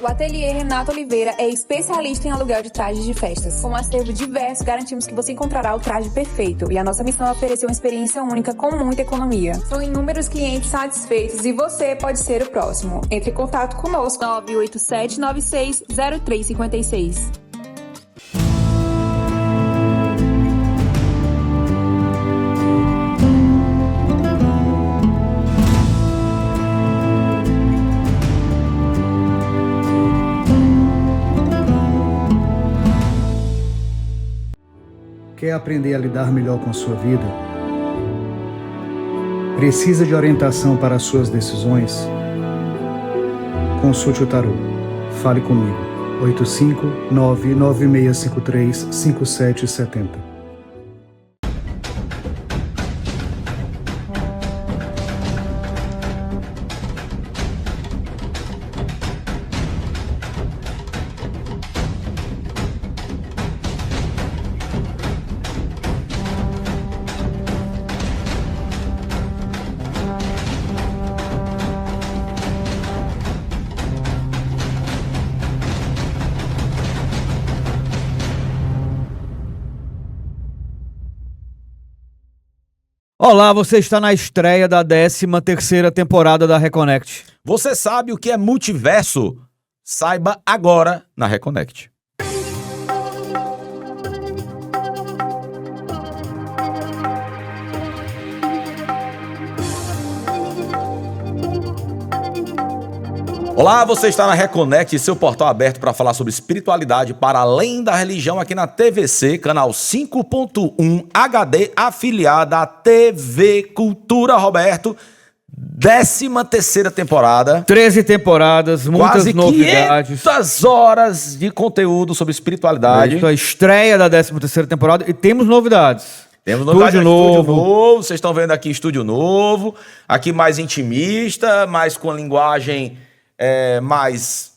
O Ateliê Renato Oliveira é especialista em aluguel de trajes de festas. Com um acervo diverso, garantimos que você encontrará o traje perfeito. E a nossa missão é oferecer uma experiência única com muita economia. São inúmeros clientes satisfeitos e você pode ser o próximo. Entre em contato conosco. 987960356. Quer aprender a lidar melhor com a sua vida? Precisa de orientação para as suas decisões? Consulte o tarô. Fale comigo. 859-9653-5770. Olá, você está na estreia da 13ª temporada da Reconnect. Você sabe o que é multiverso? Saiba agora na Reconnect. Olá, você está na Reconnect, seu portal aberto para falar sobre espiritualidade para além da religião aqui na TVC, canal 5.1 HD, afiliada à TV Cultura, Roberto. 13ª temporada. 13 temporadas, muitas quase novidades. 500 horas de conteúdo sobre espiritualidade. É a estreia da 13ª temporada e temos novidades. Temos novidade, Estúdio novo. Vocês estão vendo aqui estúdio novo, aqui mais intimista, mais com linguagem mais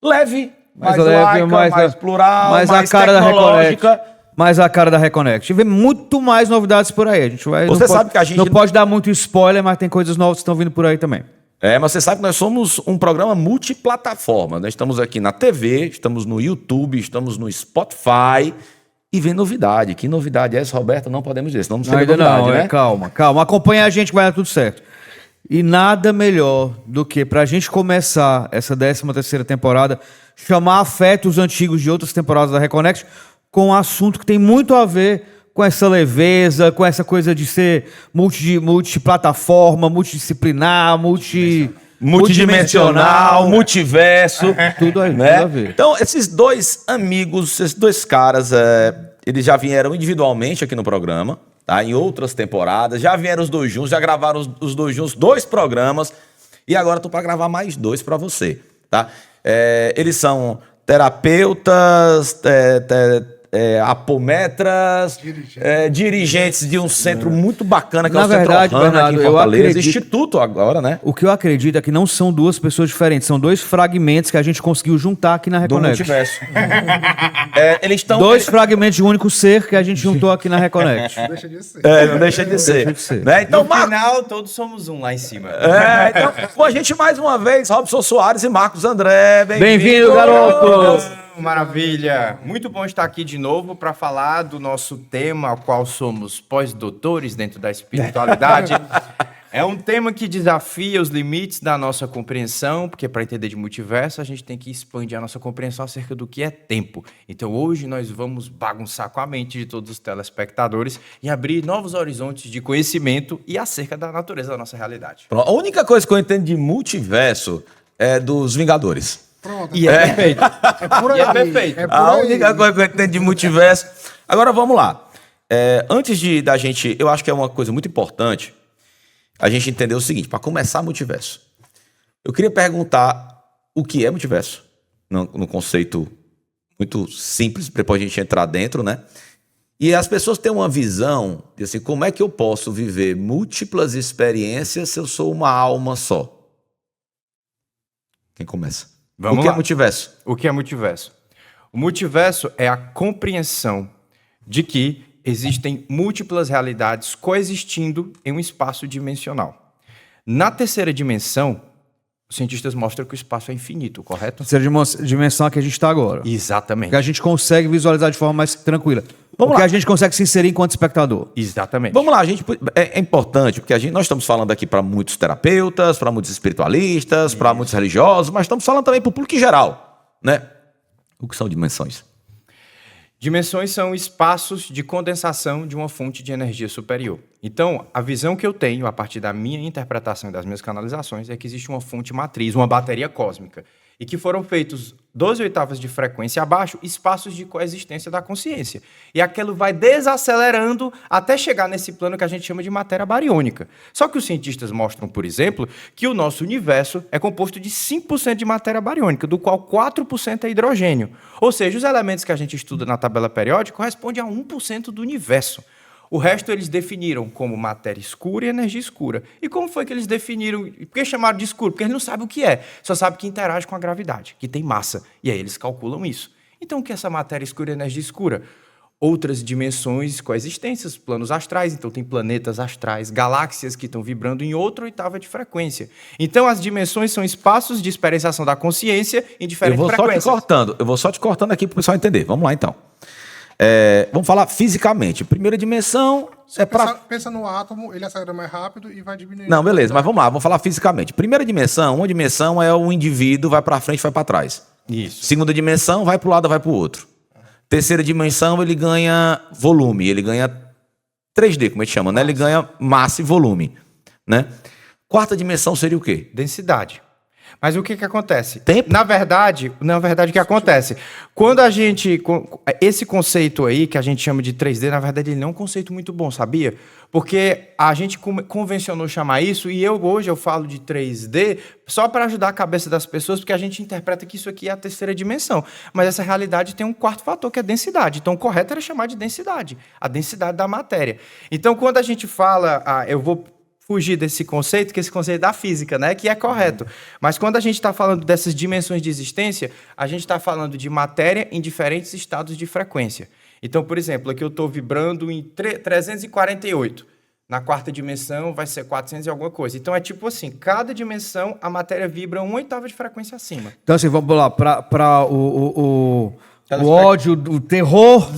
leve, mais laica, mais plural, mais a cara tecnológica. Da Reconnect. Mais a cara da Reconnect. E vem muito mais novidades por aí. A gente vai. Você sabe que a gente não pode dar muito spoiler, mas tem coisas novas que estão vindo por aí também. Mas você sabe que nós somos um programa multiplataforma. Nós estamos aqui na TV, estamos no YouTube, estamos no Spotify e vem novidade. Que novidade é essa, Roberto? Não podemos dizer, senão não seria novidade, não, né? Calma. Acompanha a gente que vai dar tudo certo. E nada melhor do que, pra gente começar essa 13ª temporada, chamar afetos antigos de outras temporadas da Reconnect com um assunto que tem muito a ver com essa leveza, com essa coisa de ser multiplataforma, multidisciplinar, multidimensional, multiverso. Tudo aí, né? tudo a ver. Então, esses dois amigos, esses dois caras, eles já vieram individualmente aqui no programa. Tá, em outras temporadas, já vieram os dois juntos, já gravaram os dois juntos, 2 programas, e agora estou para gravar mais 2 para você, tá? Eles são terapeutas, apometras, dirigentes de um centro muito bacana que é o Centro Ohana aqui em Fortaleza, Instituto agora, né? O que eu acredito é que não são 2 pessoas diferentes, são 2 fragmentos que a gente conseguiu juntar aqui na Reconnect. Do multiverso. Eles estão... 2 fragmentos de um único ser que a gente juntou aqui na Reconnect. Não deixa de ser. Não deixa de ser. Né? Então, no final, todos somos um lá em cima. Então, com a gente mais uma vez, Robson Soares e Marcos André. Bem-vindo, garoto! Maravilha! Muito bom estar aqui de novo para falar do nosso tema, ao qual somos pós-doutores dentro da espiritualidade. É um tema que desafia os limites da nossa compreensão, porque para entender de multiverso a gente tem que expandir a nossa compreensão acerca do que é tempo. Então hoje nós vamos bagunçar com a mente de todos os telespectadores e abrir novos horizontes de conhecimento e acerca da natureza da nossa realidade. A única coisa que eu entendo de multiverso é dos Vingadores. Pronto. E é perfeito. É por aí. E é perfeito. A única coisa que eu entendo de multiverso. Agora vamos lá. Antes da gente, eu acho que é uma coisa muito importante a gente entender o seguinte, para começar multiverso. Eu queria perguntar o que é multiverso, no conceito muito simples, depois a gente entrar dentro, né? E as pessoas têm uma visão de assim, como é que eu posso viver múltiplas experiências se eu sou uma alma só? Quem começa? Vamos o que lá. é multiverso? O que é multiverso? O multiverso é a compreensão de que existem múltiplas realidades coexistindo em um espaço dimensional. Na terceira dimensão, Os cientistas mostram que o espaço é infinito, correto? Terceira dimensão é que a gente está agora. Exatamente. Que a gente consegue visualizar de forma mais tranquila. Vamos Porque lá. a gente consegue se inserir enquanto espectador. Exatamente. Vamos lá, gente. É importante, porque nós estamos falando aqui para muitos terapeutas, para muitos espiritualistas, para muitos religiosos, mas estamos falando também para o público em geral, né? O que são dimensões? Dimensões são espaços de condensação de uma fonte de energia superior. Então, a visão que eu tenho, a partir da minha interpretação e das minhas canalizações, é que existe uma fonte matriz, uma bateria cósmica, e que foram feitos 12 oitavas de frequência abaixo, espaços de coexistência da consciência. E aquilo vai desacelerando até chegar nesse plano que a gente chama de matéria bariônica. Só que os cientistas mostram, por exemplo, que o nosso universo é composto de 5% de matéria bariônica, do qual 4% é hidrogênio. Ou seja, os elementos que a gente estuda na tabela periódica correspondem a 1% do universo. O resto eles definiram como matéria escura e energia escura. E como foi que eles definiram? Por que chamaram de escuro? Porque eles não sabem o que é, só sabem que interage com a gravidade, que tem massa. E aí eles calculam isso. Então o que é essa matéria escura e energia escura? Outras dimensões coexistências, planos astrais. Então tem planetas astrais, galáxias que estão vibrando em outra oitava de frequência. Então as dimensões são espaços de experienciação da consciência em diferentes frequências. Eu vou só te cortando aqui para o pessoal entender. Vamos lá, então. Vamos falar fisicamente. Primeira dimensão é para... Pensa no átomo, ele acelera mais rápido e vai diminuindo. Não, beleza, mas vamos lá, vamos falar fisicamente. Primeira dimensão, uma dimensão é o indivíduo, vai para frente, vai para trás. Isso. Segunda dimensão, vai para um lado, vai para o outro. Terceira dimensão, ele ganha volume, ele ganha 3D, como a gente chama, né? Ele ganha massa e volume, né? Quarta dimensão seria o quê? Densidade. Mas o que acontece? Tempo? Na verdade, o que acontece? Quando a gente... Esse conceito aí, que a gente chama de 3D, na verdade, ele não é um conceito muito bom, sabia? Porque a gente convencionou chamar isso, e hoje eu falo de 3D só para ajudar a cabeça das pessoas, porque a gente interpreta que isso aqui é a terceira dimensão. Mas essa realidade tem um quarto fator, que é densidade. Então, o correto era chamar de densidade. A densidade da matéria. Então, quando a gente fala... eu vou fugir desse conceito, que esse conceito da física, né, que é correto. Mas quando a gente está falando dessas dimensões de existência, a gente está falando de matéria em diferentes estados de frequência. Então, por exemplo, aqui eu estou vibrando em 348. Na quarta dimensão vai ser 400 e alguma coisa. Então é tipo assim, cada dimensão a matéria vibra uma oitava de frequência acima. Então, assim, vamos lá, para o ódio, o terror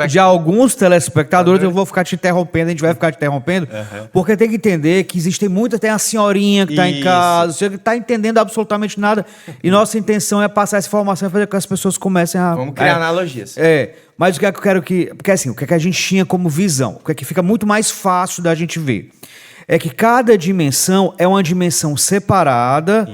de alguns telespectadores, eu vou ficar te interrompendo, a gente vai ficar te interrompendo, porque tem que entender que existe muita, tem a senhorinha que está em casa, você que está entendendo absolutamente nada, e nossa intenção é passar essa informação e fazer com que as pessoas comecem a... Vamos criar analogias. Mas o que é que eu quero que... Porque assim, o que é que a gente tinha como visão, o que é que fica muito mais fácil da gente ver, é que cada dimensão é uma dimensão separada...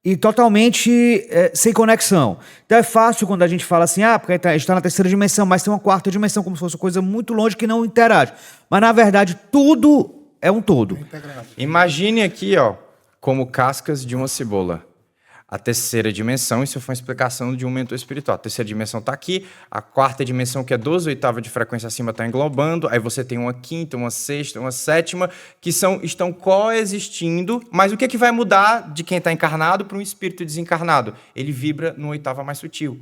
E totalmente sem conexão. Então é fácil quando a gente fala assim, porque a gente está na terceira dimensão, mas tem uma quarta dimensão, como se fosse uma coisa muito longe que não interage. Mas na verdade, tudo é um todo. Imagine aqui, como cascas de uma cebola. A terceira dimensão, isso foi uma explicação de um mentor espiritual. A terceira dimensão está aqui, a quarta dimensão, que é 12 oitavas de frequência acima, está englobando, aí você tem uma quinta, uma sexta, uma sétima, que estão coexistindo, mas o que vai mudar de quem está encarnado para um espírito desencarnado? Ele vibra numa oitava mais sutil.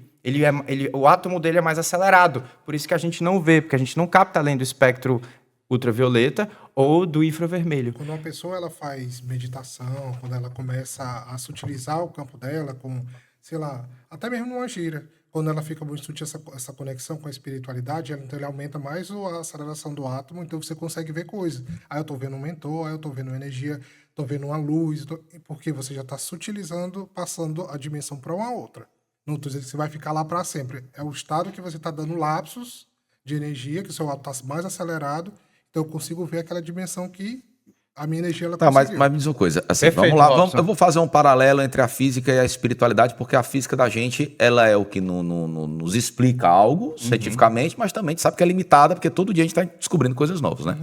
O átomo dele é mais acelerado, por isso que a gente não vê, porque a gente não capta além do espectro ultravioleta ou do infravermelho. Quando uma pessoa ela faz meditação, quando ela começa a sutilizar o campo dela com, sei lá, até mesmo numa gira, quando ela fica muito sutil essa conexão com a espiritualidade, então ele aumenta mais a aceleração do átomo, então você consegue ver coisas. Aí eu tô vendo um mentor, aí eu tô vendo uma energia, tô vendo uma luz, porque você já está sutilizando, passando a dimensão para uma outra. Não estou dizendo que você vai ficar lá para sempre. É o estado que você está dando lapsos de energia, que o seu átomo está mais acelerado. Então eu consigo ver aquela dimensão que a minha energia ela conseguiu. Mas me diz uma coisa, assim, Perfeito, vamos lá, Robson. eu vou fazer um paralelo entre a física e a espiritualidade, porque a física da gente, ela é o que nos explica algo cientificamente, mas também a gente sabe que é limitada, porque todo dia a gente está descobrindo coisas novas, né?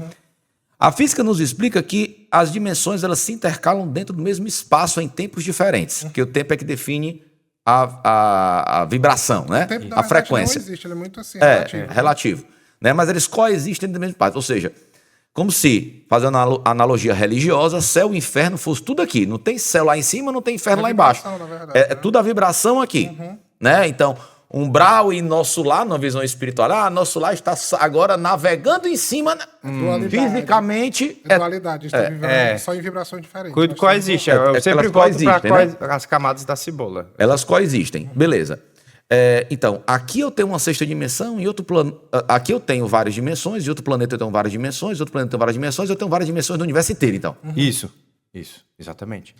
A física nos explica que as dimensões elas se intercalam dentro do mesmo espaço em tempos diferentes, porque o tempo é que define a vibração, né? O tempo, na a verdade, frequência. não existe, ele é muito assim, Relativo. Né? Mas eles coexistem dentro do mesmo espaço. Ou seja, como se, fazendo uma analogia religiosa, céu e inferno fosse tudo aqui. Não tem céu lá em cima, não tem inferno lá embaixo. vibração, na verdade, É tudo a vibração aqui. Né? Então, umbral e nosso lar, numa visão espiritual. Nosso lar está agora navegando em cima, né? Dualidade. Fisicamente. É dualidade, está vivendo só em vibrações diferentes. Cuido Nós coexiste. É, Eu é sempre elas volto para coexistem, né? as camadas da cebola. Elas coexistem, beleza. Então, aqui eu tenho uma sexta dimensão, em outro plano. Aqui eu tenho várias dimensões, em outro planeta eu tenho várias dimensões, em outro planeta eu tenho várias dimensões, eu tenho várias dimensões do universo inteiro, então. Isso, exatamente.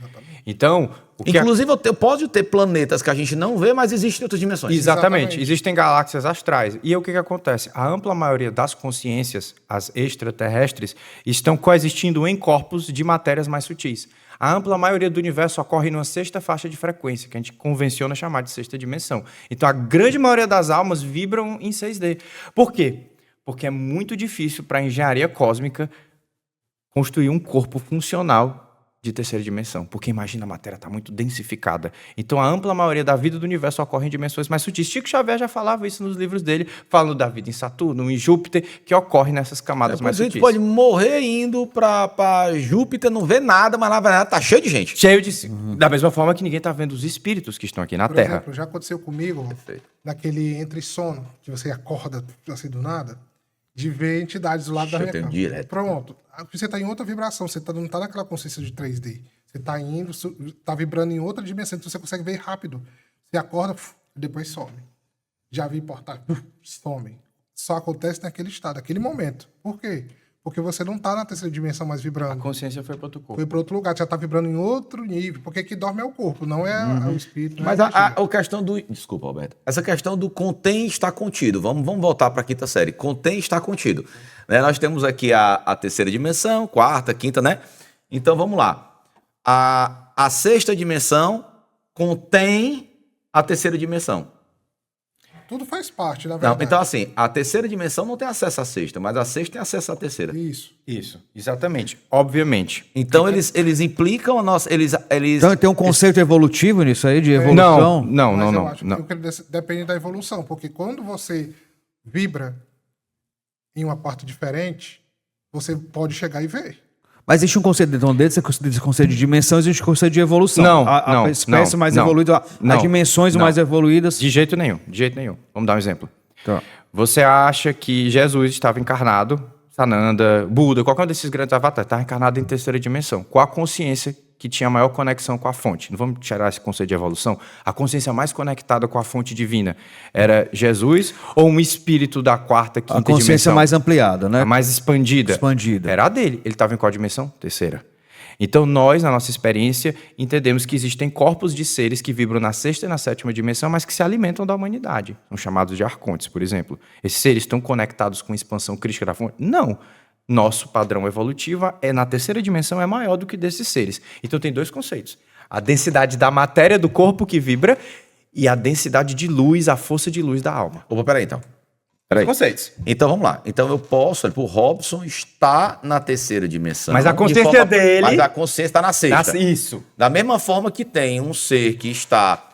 Então, o que Inclusive, eu posso ter planetas que a gente não vê, mas existem em outras dimensões. Exatamente. Existem galáxias astrais. E aí, o que acontece? A ampla maioria das consciências, as extraterrestres, estão coexistindo em corpos de matérias mais sutis. A ampla maioria do universo ocorre numa sexta faixa de frequência, que a gente convenciona chamar de sexta dimensão. Então, a grande maioria das almas vibram em 6D. Por quê? Porque é muito difícil para a engenharia cósmica construir um corpo funcional de terceira dimensão, porque imagina, a matéria está muito densificada. Então, a ampla maioria da vida do universo ocorre em dimensões mais sutis. Chico Xavier já falava isso nos livros dele, falando da vida em Saturno, em Júpiter, que ocorre nessas camadas mais A gente sutis. pode morrer indo para Júpiter, não vê nada, mas na verdade tá cheio de gente. Cheio de... Da mesma forma que ninguém está vendo os espíritos que estão aqui na Por Terra. exemplo, já aconteceu comigo, naquele entre sono, que você acorda assim do nada, de ver entidades do lado da minha tenho cama. direto. Pronto. Você está em outra vibração, você não está naquela consciência de 3D. Você está indo, está vibrando em outra dimensão, então você consegue ver rápido. Você acorda, depois some. Já vi portais, some. Só acontece naquele estado, naquele momento. Por quê? Porque você não está na terceira dimensão mais A vibrando. consciência foi para outro corpo. Foi para outro lugar, já está vibrando em outro nível. Porque quem dorme é o corpo, não é o espírito. Mas a questão do... Desculpa, Alberto. Essa questão do contém está contido. Vamos voltar para a quinta série. Contém está contido. Né? Nós temos aqui a terceira dimensão, quarta, quinta, né? Então, vamos lá. A sexta dimensão contém a terceira dimensão. Tudo faz parte, na Não, verdade. então, assim, a terceira dimensão não tem acesso à sexta, mas a sexta tem acesso à terceira. Isso. Exatamente. Obviamente. Então, eles implicam a nossa... Eles... Então tem um conceito evolutivo nisso aí, de evolução? Mas eu acho que depende da evolução, porque quando você vibra em uma parte diferente, você pode chegar e ver. Mas existe um conceito então, desse conceito de dimensão, existe um conceito de evolução. A espécie mais evoluída, as dimensões mais evoluídas. De jeito nenhum. Vamos dar um exemplo. Tá. Você acha que Jesus estava encarnado, Sananda, Buda, qualquer um desses grandes avatares, estava encarnado em terceira dimensão. Qual a consciência que tinha maior conexão com a fonte? Não vamos tirar esse conceito de evolução? A consciência mais conectada com a fonte divina era Jesus ou um espírito da quarta, quinta dimensão? A consciência mais ampliada, né? A mais expandida. Expandida. Era a dele. Ele estava em qual dimensão? Terceira. Então, nós, na nossa experiência, entendemos que existem corpos de seres que vibram na sexta e na sétima dimensão, mas que se alimentam da humanidade. São chamados de arcontes, por exemplo. Esses seres estão conectados com a expansão crística da fonte? Não. Nosso padrão evolutivo na terceira dimensão é maior do que desses seres. Então, tem dois conceitos. A densidade da matéria do corpo que vibra e a densidade de luz, a força de luz da alma. Opa, peraí, então. Conceitos. Então, vamos lá. Então, eu posso... O Robson está na terceira dimensão. Mas a consciência dele... Mas a consciência está na sexta. Isso. Da mesma forma que tem um ser que está...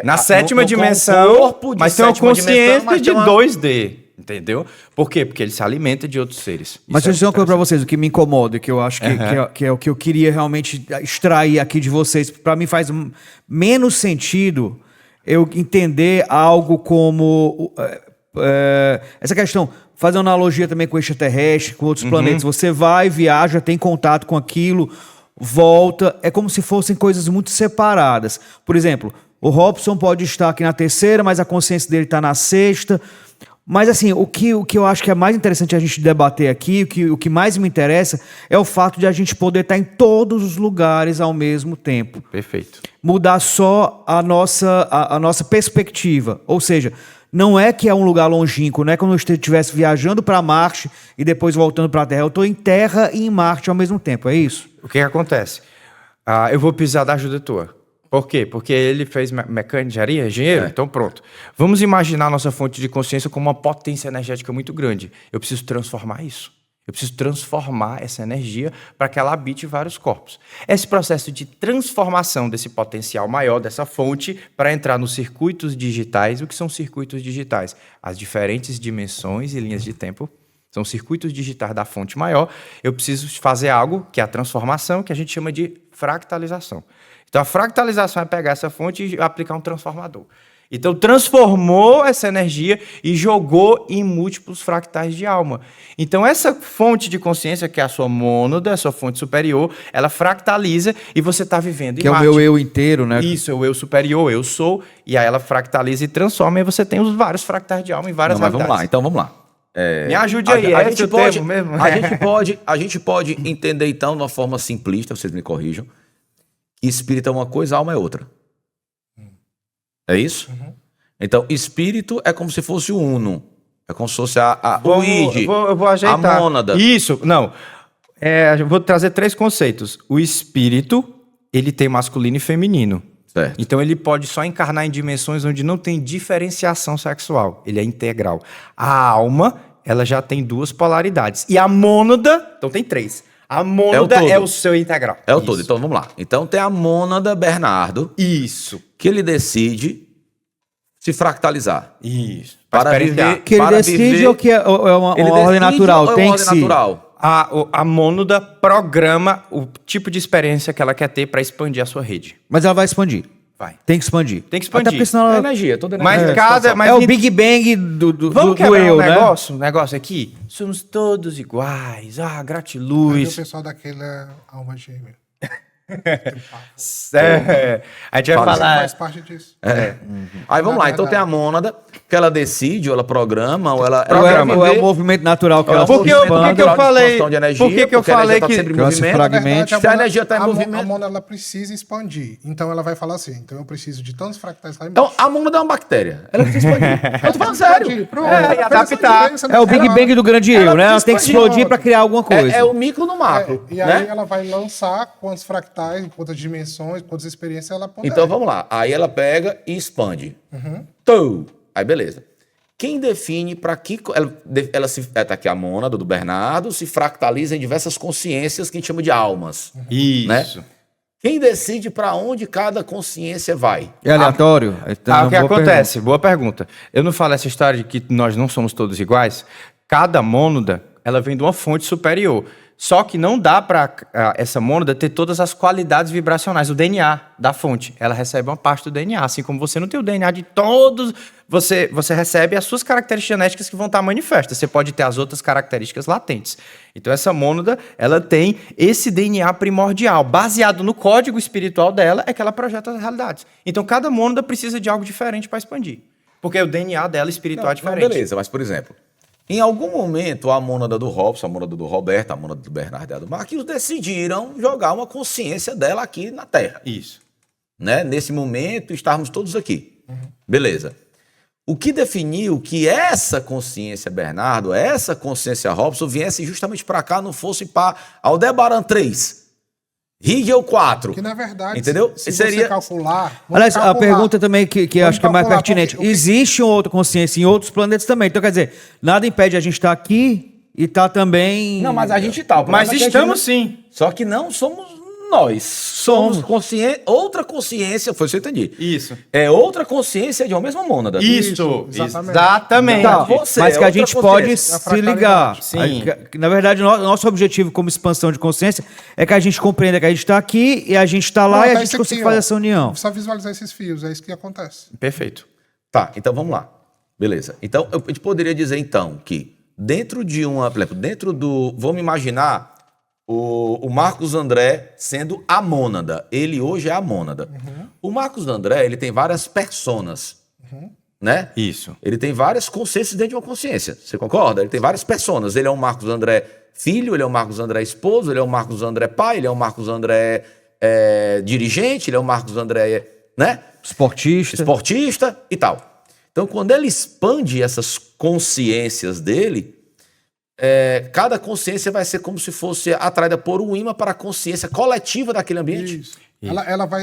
na sétima dimensão, corpo de mas tem uma sétima dimensão, consciência mas de tem uma- 2D. Entendeu? Por quê? Porque ele se alimenta de outros seres. Mas Isso deixa eu dizer uma coisa pra interessante. vocês, o que me incomoda, que eu acho que é o que eu queria realmente extrair aqui de vocês. Pra mim faz menos sentido eu entender algo como essa questão, fazer uma analogia também com o extraterrestre, com outros planetas. Você vai, viaja, tem contato com aquilo, volta, é como se fossem coisas muito separadas. Por exemplo, o Robson pode estar aqui na terceira, mas a consciência dele está na sexta. Mas assim, o que eu acho que é mais interessante a gente debater aqui, o que mais me interessa é o fato de a gente poder estar em todos os lugares ao mesmo tempo. Perfeito. Mudar só a nossa perspectiva. Ou seja, não é que é um lugar longínquo, não é como se eu estivesse viajando para Marte e depois voltando para a Terra. Eu estou em Terra e em Marte ao mesmo tempo, é isso? O que acontece? Eu vou precisar da ajuda tua. Por quê? Porque ele fez mecânica, engenheiro? Então pronto. Vamos imaginar a nossa fonte de consciência como uma potência energética muito grande. Eu preciso transformar isso. Eu preciso transformar essa energia para que ela habite vários corpos. Esse processo de transformação desse potencial maior, dessa fonte, para entrar nos circuitos digitais. O que são circuitos digitais? As diferentes dimensões e linhas de tempo. São circuitos digitais da fonte maior. Eu preciso fazer algo que é a transformação, que a gente chama de fractalização. Então, a fractalização é pegar essa fonte e aplicar um transformador. Então transformou essa energia e jogou em múltiplos fractais de alma. Então essa fonte de consciência, que é a sua mônada, a sua fonte superior, ela fractaliza e você está vivendo em Que é o Marte. meu eu inteiro, né? Isso, é o eu superior, eu sou, e aí ela fractaliza e transforma, e você tem os vários fractais de alma em várias Não, mas vamos lá, realidades. então vamos lá. Me ajude aí, a é gente esse o pode, termo mesmo? a gente pode entender, então, de uma forma simplista, vocês me corrijam, que espírito é uma coisa, alma é outra. É isso? Então, espírito é como se fosse o uno. É como se fosse o id, eu vou ajeitar. a mônada. Isso, não. Eu vou trazer 3 conceitos. O espírito, ele tem masculino e feminino. Certo. Então ele pode só encarnar em dimensões onde não tem diferenciação sexual. Ele é integral. A alma, ela já tem 2 polaridades. E a mônada, então tem 3. A mônada todo. é o seu integral. É o Isso. todo. Então, vamos lá. Então, tem a mônada Bernardo, Isso. que ele decide se fractalizar. Isso. Para experienciar. viver... Que ele para decide viver- ou que é uma Ele ordem decide natural? ou é Tem uma que ordem se... natural? A mônada programa o tipo de experiência que ela quer ter para expandir a sua rede. Mas ela vai expandir. Vai. Tem que expandir. Tem que expandir. Até porque senão É ela... energia, toda Mas energia. cada... Mas É o Big Bang do Vamos quebrar eu, um né? negócio aqui. Somos todos iguais. Aí o Gratiluz. pessoal daquela alma gêmea. A gente vai Fala. falar. Faz parte disso. Aí vamos lá, Na então tem a verdade. mônada, que ela decide, ou ela programa, ou ela... Ou ela é, quer ou é o viver- movimento natural que ela Por que eu expanda. falei- Expansão de energia, por que eu porque a energia falei tá que- sempre em que ela se movimento. fragmente? Se a energia está em A movimento... mônada ela precisa expandir. Então ela vai falar assim, então eu preciso de tantos fractais lá Então, embaixo. a mônada é uma bactéria. Ela precisa expandir. Eu tô falando sério. Pronto. e adaptar. É o Big Bang do grande eu, né? Ela precisa tem que expandir. explodir pra criar alguma coisa. É o micro no macro. E aí né? ela vai lançar quantos fractais, quantas dimensões, quantas experiências ela puder. Então vamos lá. Aí ela pega e expande. Tou. Aí beleza. Quem define para que ela se. Tá aqui a mônada do Bernardo, se fractaliza em diversas consciências que a gente chama de almas. Isso. Né? Quem decide para onde cada consciência vai? É aleatório? Então, O que boa acontece? Boa pergunta. Eu não falo essa história de que nós não somos todos iguais. Cada mônada, ela vem de uma fonte superior. Só que não dá para essa mônada ter todas as qualidades vibracionais, o DNA da fonte. Ela recebe uma parte do DNA, assim como você não tem o DNA de todos, você recebe as suas características genéticas que vão estar manifestas. Você pode ter as outras características latentes. Então essa mônada, ela tem esse DNA primordial, baseado no código espiritual dela, é que ela projeta as realidades. Então cada mônada precisa de algo diferente para expandir. Porque o DNA dela espiritual é diferente. Beleza, mas por exemplo, em algum momento a mônada do Robson, a mônada do Roberto, a mônada do Bernardo e a do Marquinhos decidiram jogar uma consciência dela aqui na Terra. Isso. Né? Nesse momento, estarmos todos aqui. Beleza. O que definiu que essa consciência Bernardo, essa consciência Robson, viesse justamente para cá, não fosse para Aldebaran 3, Rigel 4. Que na verdade, entendeu? se Seria... você calcular... vamos Aliás, a calcular. pergunta também que eu acho que é mais calcular, pertinente. porque- Existe uma outra consciência em outros planetas também. Então, quer dizer, nada impede a gente estar aqui e estar também... Não, mas a gente tá. o Mas problema é que a estamos gente sim. Só que não somos nós. Somos outra consciência, foi isso que eu entendi. Isso. É outra consciência de uma mesma mônada. Isso, exatamente. Exatamente. Tá, você mas é que a outra gente pode consciência. se ligar. Sim. Na verdade, nosso objetivo como expansão de consciência é que a gente compreenda que a gente está aqui e a gente está lá Pronto, e a é gente isso consiga aqui, fazer ó. essa união. Só visualizar esses fios, é isso que acontece. Perfeito. Tá, então vamos lá. Beleza. Então, a gente poderia dizer, então, que dentro de uma... Por exemplo, dentro do... Vamos imaginar o Marcos André sendo a mônada. Ele hoje é a mônada. O Marcos André, ele tem várias personas, né? Isso. Ele tem várias consciências dentro de uma consciência. Você concorda? Ele tem várias personas. Ele é um Marcos André filho, ele é um Marcos André esposo, ele é um Marcos André pai, ele é um Marcos André dirigente, ele é um Marcos André, né? Esportista e tal. Então, quando ele expande essas consciências dele, cada consciência vai ser como se fosse atraída por um imã para a consciência coletiva daquele ambiente. Isso.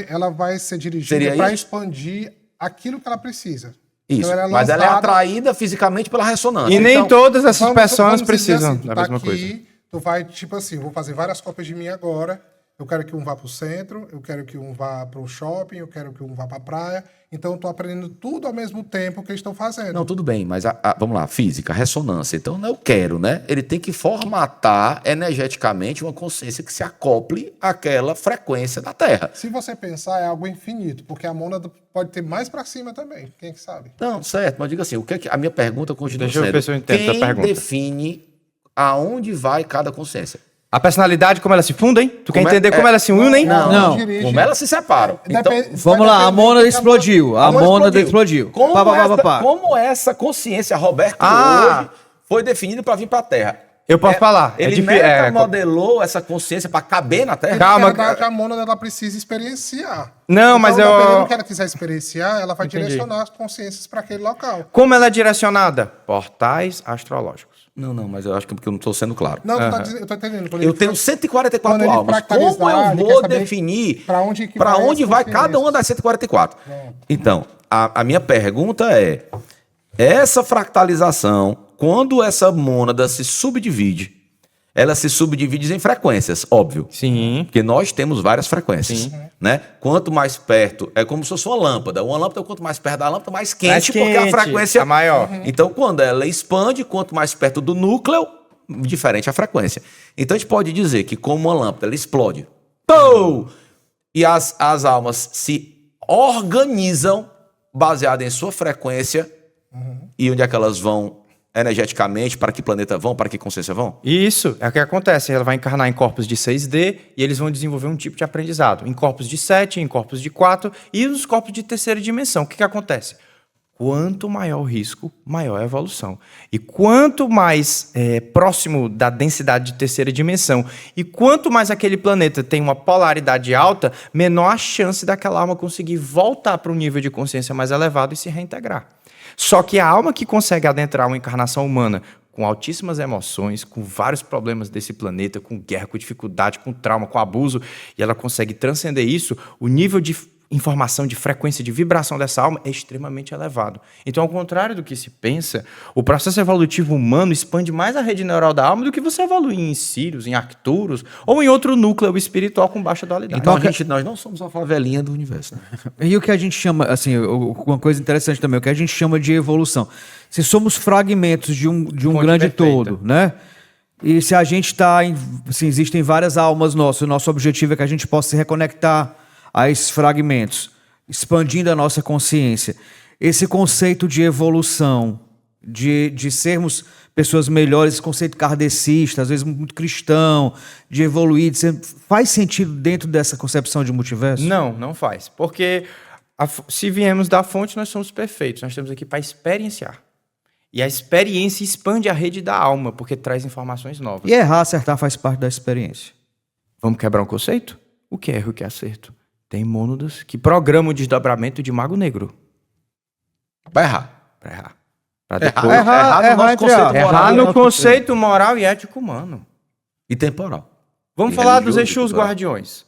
Ela vai ser dirigida Seria para isso? expandir aquilo que ela precisa. Isso. Então, Mas ela é lançada- atraída fisicamente pela ressonância. E nem Então, todas essas vamos pessoas dizer precisam assim, tu da tá mesma aqui, coisa. Tu vai, tipo assim, vou fazer várias cópias de mim agora, eu quero que um vá para o centro, eu quero que um vá para o shopping, eu quero que um vá para a praia. Então, eu estou aprendendo tudo ao mesmo tempo que eles estão fazendo. Não, tudo bem, mas vamos lá, física, ressonância. Então, não eu quero, né? Ele tem que formatar energeticamente uma consciência que se acople àquela frequência da Terra. Se você pensar, é algo infinito, porque a mônada pode ter mais para cima também. Quem é que sabe? Não, certo, mas diga assim, o que é que a minha pergunta continua Deixa eu sendo, ver se eu entendo a quem pergunta. define aonde vai cada consciência? A personalidade, como elas se fundem? Tu quer Como entender como elas se unem? Não. dirige. Como elas se separam. Então, Vamos lá, a mônada explodiu. A mônada explodiu. Como, Pá, pá, pá, pá, pá. como essa consciência, Roberto, Ah. hoje foi definida para vir para a Terra? Eu posso falar. Ele modelou essa consciência para caber na Terra? Calma. Na verdade, a mônada ela precisa experienciar. Não, mas então, dependendo do eu... que ela quiser experienciar, ela vai Entendi. direcionar as consciências para aquele local. Como ela é direcionada? Portais astrológicos. Não, mas eu acho que porque eu não estou sendo claro. Não, eu tô entendendo. Quando Eu ele tenho quando 144 ele almas. fractalizar, Como eu ele quer vou saber definir pra onde que para vai onde as vai cada consciências? uma das 144? Pronto. Então, a minha pergunta é: essa fractalização, quando essa mônada se subdivide, ela se subdivide em frequências, óbvio. Sim. Porque nós temos várias frequências, né? Quanto mais perto, é como se fosse uma lâmpada. Uma lâmpada, quanto mais perto da lâmpada, mais quente, porque a frequência a maior. Então, quando ela expande, quanto mais perto do núcleo, diferente a frequência. Então, a gente pode dizer que como uma lâmpada, ela explode. Pum! E as almas se organizam baseado em sua frequência e onde é que elas vão energeticamente, para que planeta vão, para que consciência vão? Isso, é o que acontece. Ela vai encarnar em corpos de 6D e eles vão desenvolver um tipo de aprendizado. Em corpos de 7, em corpos de 4 e nos corpos de terceira dimensão. O que acontece? Quanto maior o risco, maior a evolução. E quanto mais próximo da densidade de terceira dimensão e quanto mais aquele planeta tem uma polaridade alta, menor a chance daquela alma conseguir voltar para um nível de consciência mais elevado e se reintegrar. Só que a alma que consegue adentrar uma encarnação humana com altíssimas emoções, com vários problemas desse planeta, com guerra, com dificuldade, com trauma, com abuso, e ela consegue transcender isso, o nível de informação, de frequência, de vibração dessa alma é extremamente elevado. Então, ao contrário do que se pensa, o processo evolutivo humano expande mais a rede neural da alma do que você evoluir em Sirius, em Arcturus, ou em outro núcleo espiritual com baixa dualidade. Então, nós não somos a favelinha do universo. Né? E o que a gente chama, assim, uma coisa interessante também, o que a gente chama de evolução. Se somos fragmentos de um grande perfeita. todo, né? E se a gente está, assim, existem várias almas nossas, o nosso objetivo é que a gente possa se reconectar a esses fragmentos, expandindo a nossa consciência. Esse conceito de evolução, de sermos pessoas melhores, esse conceito kardecista, às vezes muito cristão, de evoluir, faz sentido dentro dessa concepção de multiverso? Não faz. Porque se viemos da fonte, nós somos perfeitos. Nós estamos aqui para experienciar. E a experiência expande a rede da alma, porque traz informações novas. E errar, acertar faz parte da experiência. Vamos quebrar um conceito? O que é erro e o que é acerto? Tem mônadas que programam o desdobramento de mago negro. Vai errar. Para errar. Para depois Errar no nosso conceito errar moral. no conceito moral e ético humano. E temporal. Vamos E falar dos religioso, Exus cultural. Guardiões.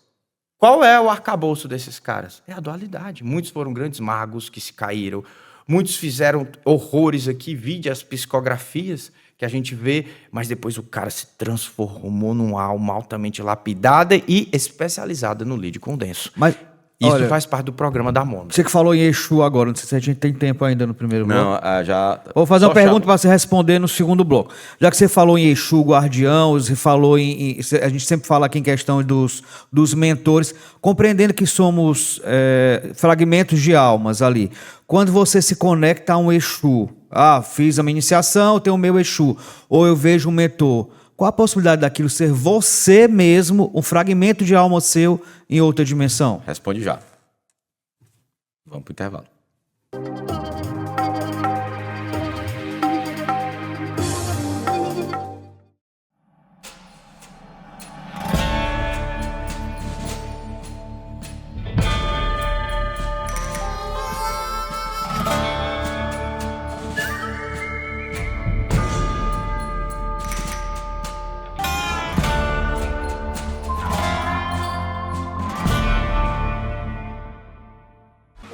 Qual é o arcabouço desses caras? É a dualidade. Muitos foram grandes magos que se caíram. Muitos fizeram horrores aqui, vide as psicografias que a gente vê, mas depois o cara se transformou numa alma altamente lapidada e especializada no lide condenso. Mas, Isso olha, faz parte do programa da mônada. você que falou em Exu agora, não sei se a gente tem tempo ainda no primeiro bloco. Não, já. Vou fazer uma Só pergunta chama. para você responder no segundo bloco. Já que você falou em Exu, Guardião, você falou a gente sempre fala aqui em questão dos mentores, compreendendo que somos fragmentos de almas ali. Quando você se conecta a um Exu, fiz a minha iniciação, tenho o meu Exu, ou eu vejo um mentor, qual a possibilidade daquilo ser você mesmo, um fragmento de alma seu em outra dimensão? Responde já. Vamos pro intervalo.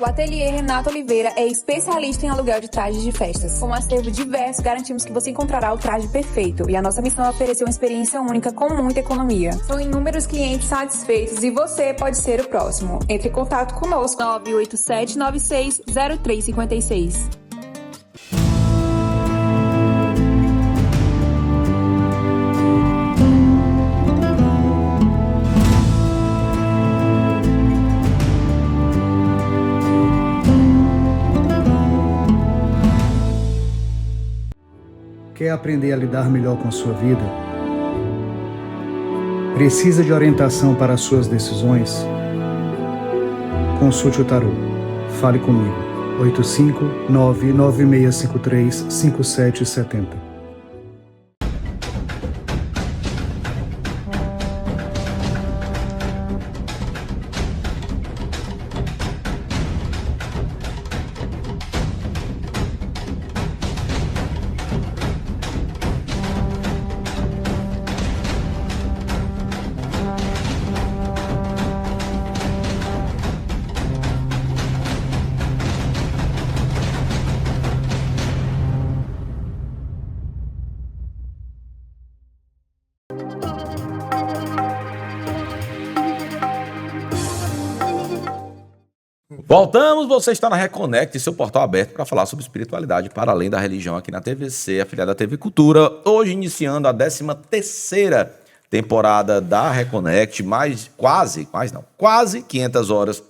O Ateliê Renato Oliveira é especialista em aluguel de trajes de festas. Com um acervo diverso, garantimos que você encontrará o traje perfeito. E a nossa missão é oferecer uma experiência única com muita economia. São inúmeros clientes satisfeitos e você pode ser o próximo. Entre em contato conosco. 987960356. Quer aprender a lidar melhor com a sua vida? Precisa de orientação para as suas decisões? Consulte o tarô. Fale comigo. 859-9653-5770. Voltamos, você está na Reconnect, seu portal aberto para falar sobre espiritualidade para além da religião aqui na TVC, afiliada da TV Cultura. Hoje iniciando a 13ª temporada da Reconnect, quase 500 horas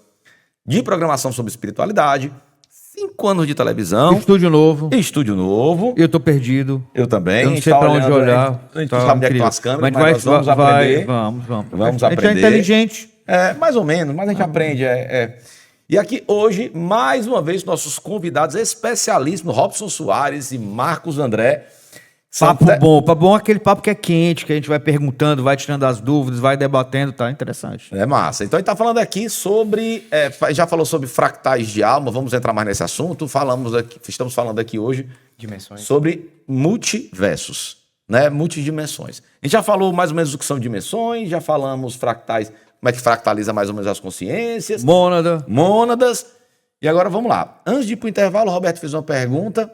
de programação sobre espiritualidade, 5 anos de televisão. Estúdio novo. Estúdio novo. Eu tô perdido. Eu também. Eu não sei pra onde olhar. A gente não sabe onde é que estão as câmeras, mas nós vamos aprender. Vamos A gente aprender. é inteligente. Mais ou menos, mas a gente aprende. E aqui hoje, mais uma vez, nossos convidados especialíssimos, Robson Soares e Marcos André. Papo bom, aquele papo que é quente, que a gente vai perguntando, vai tirando as dúvidas, vai debatendo, tá interessante. É massa. Então a gente tá falando aqui sobre, já falou sobre fractais de alma, vamos entrar mais nesse assunto. Estamos falando aqui hoje Dimensões. sobre multiversos, né? Multidimensões. A gente já falou mais ou menos o que são dimensões, já falamos fractais, como é que fractaliza mais ou menos as consciências. Mônadas. E agora vamos lá. Antes de ir pro intervalo, o Roberto fez uma pergunta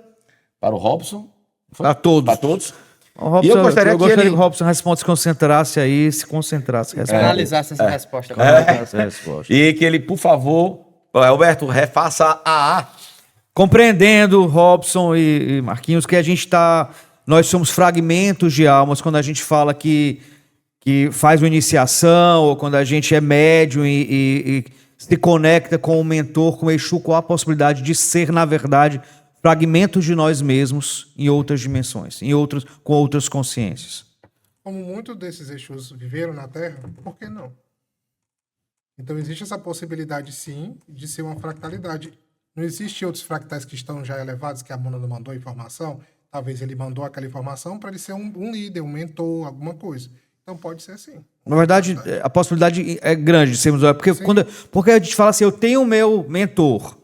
para o Robson. Para todos. Para todos. O Robson, E eu gostaria que o Robson responda, se concentrasse. Analisasse essa resposta. E que ele, por favor, Roberto, refaça a Compreendendo, Robson e Marquinhos, que nós somos fragmentos de almas quando a gente fala que faz uma iniciação, ou quando a gente é médium e se conecta com o mentor, com o Exu, com a possibilidade de ser, na verdade, fragmentos de nós mesmos em outras dimensões, com outras consciências. Como muitos desses Exus viveram na Terra, por que não? Então existe essa possibilidade, sim, de ser uma fractalidade. Não existe outros fractais que estão já elevados, que a Mônada mandou informação? Talvez ele mandou aquela informação para ele ser um líder, um mentor, alguma coisa. Então pode ser assim. Na verdade, a possibilidade é grande de sermos... Porque a gente fala assim, eu tenho o meu mentor,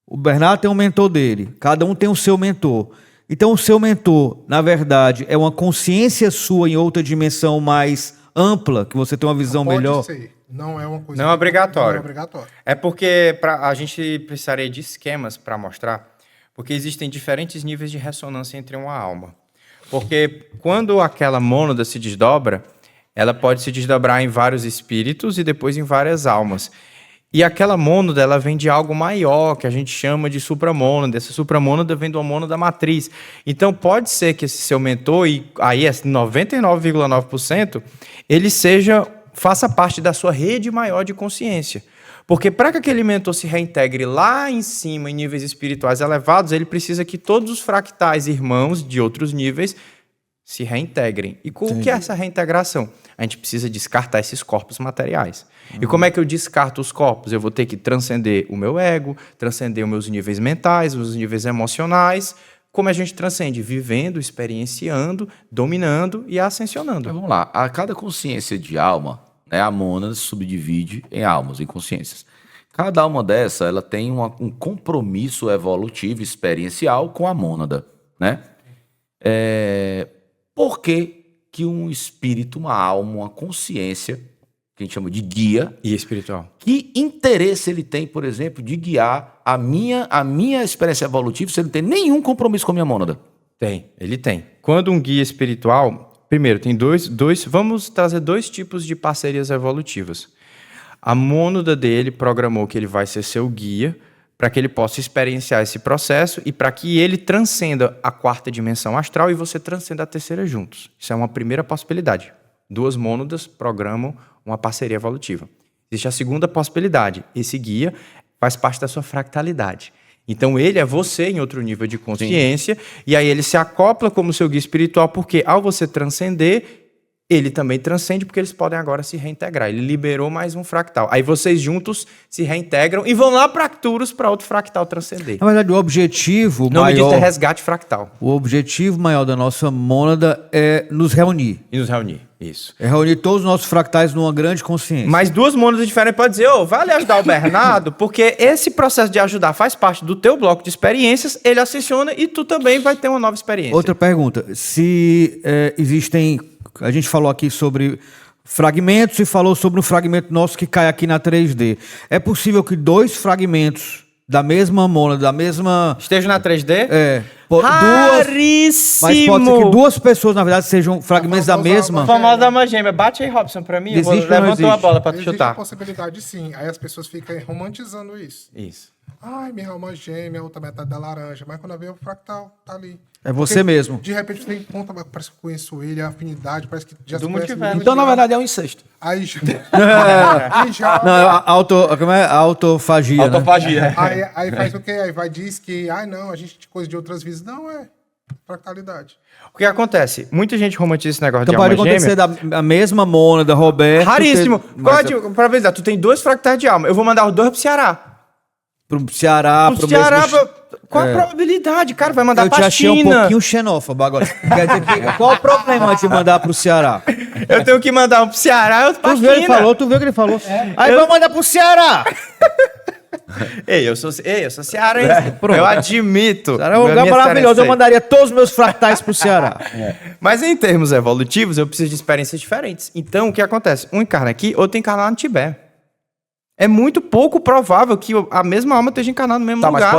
o Bernardo tem um mentor dele, cada um tem o seu mentor. Então o seu mentor, na verdade, é uma consciência sua em outra dimensão mais ampla, que você tem uma visão melhor. Pode ser. Não é uma coisa... Não é obrigatório. Não é obrigatório. É porque a gente precisaria de esquemas para mostrar, porque existem diferentes níveis de ressonância entre uma alma. Porque quando aquela mônada se desdobra, ela pode se desdobrar em vários espíritos e depois em várias almas. E aquela mônada, ela vem de algo maior, que a gente chama de supramônada. Essa supramônada vem de uma mônada matriz. Então, pode ser que esse seu mentor, e aí é 99,9%, ele faça parte da sua rede maior de consciência. Porque para que aquele mentor se reintegre lá em cima, em níveis espirituais elevados, ele precisa que todos os fractais irmãos de outros níveis se reintegrem. E o que é essa reintegração? A gente precisa descartar esses corpos materiais. E como é que eu descarto os corpos? Eu vou ter que transcender o meu ego, transcender os meus níveis mentais, os níveis emocionais. Como a gente transcende? Vivendo, experienciando, dominando e ascensionando. Então, vamos lá. A cada consciência de alma, né, a mônada se subdivide em almas, em consciências. Cada alma dessa, ela tem um compromisso evolutivo, experiencial com a mônada, né? Por que um espírito, uma alma, uma consciência que a gente chama de guia. E espiritual. Que interesse ele tem, por exemplo, de guiar a minha experiência evolutiva se ele não tem nenhum compromisso com a minha mônada? Ele tem. Quando um guia espiritual, primeiro, tem vamos trazer 2 tipos de parcerias evolutivas. A mônada dele programou que ele vai ser seu guia para que ele possa experienciar esse processo e para que ele transcenda a 4ª dimensão astral e você transcenda a 3ª juntos. Isso é uma primeira possibilidade. 2 mônadas programam uma parceria evolutiva. Existe a segunda possibilidade. Esse guia faz parte da sua fractalidade. Então, ele é você em outro nível de consciência, e aí ele se acopla como seu guia espiritual, porque ao você transcender, ele também transcende, porque eles podem agora se reintegrar. Ele liberou mais um fractal. Aí vocês juntos se reintegram e vão lá para Arcturus para outro fractal transcender. Na verdade, o objetivo O nome disso maior... é resgate fractal. O objetivo maior da nossa mônada é nos reunir. E nos reunir, isso. É reunir todos os nossos fractais numa grande consciência. Mas 2 mônadas diferentes podem dizer, vai ali ajudar o Bernardo, porque esse processo de ajudar faz parte do teu bloco de experiências, ele ascensiona e tu também vai ter uma nova experiência. Outra pergunta, se existem... A gente falou aqui sobre fragmentos e falou sobre um fragmento nosso que cai aqui na 3D. É possível que 2 fragmentos da mesma mônada, da mesma... Esteja na 3D? Mas Raríssimo! pode ser que 2 pessoas, na verdade, sejam fragmentos da mesma... A famosa alma gêmea. Bate aí, Robson, pra mim. Existe ou não Levantou a existe? bola pra tu Existe a chutar. possibilidade, sim. Aí as pessoas ficam romantizando isso. Isso. Ai, minha alma gêmea, a outra metade da laranja. Mas quando vê o fractal, tá ali. É você mesmo. De repente você encontra, parece que eu conheço ele, a afinidade, parece que já Do se conhece multiverso. muito Então, na já. verdade, é um incesto. Aí já... aí já... Não, como é? Autofagia, né? Autofagia. Aí faz o quê? Aí vai diz que, não, a gente tem coisa de outras vidas. Não, é fractalidade. O que acontece? Muita gente romantiza esse negócio Então de alma pode acontecer gêmea. da mesma mônada, Roberto... Raríssimo. ter- mas- Pra avisar, tu tem 2 fractais de alma. Eu vou mandar os 2 pro Ceará. Pro Ceará, Pro Ceará, mesmo... qual a probabilidade? Cara, vai mandar Eu te pra achei um China. pouquinho xenófobo agora. Quer dizer que, qual o problema de mandar pro Ceará? Eu tenho que mandar um pro Ceará e outro pra Tu viu, China. tu viu o que ele falou? Aí vamos mandar pro Ceará! Eu sou cearense. Eu admito. Ceará é um Minha lugar maravilhoso. Eu cearense. mandaria todos os meus fractais pro Ceará. Mas em termos evolutivos, eu preciso de experiências diferentes. Então, o que acontece? Um encarna aqui, outro encarna lá no Tibete. É muito pouco provável que a mesma alma esteja encarnada no mesmo Tá, lugar.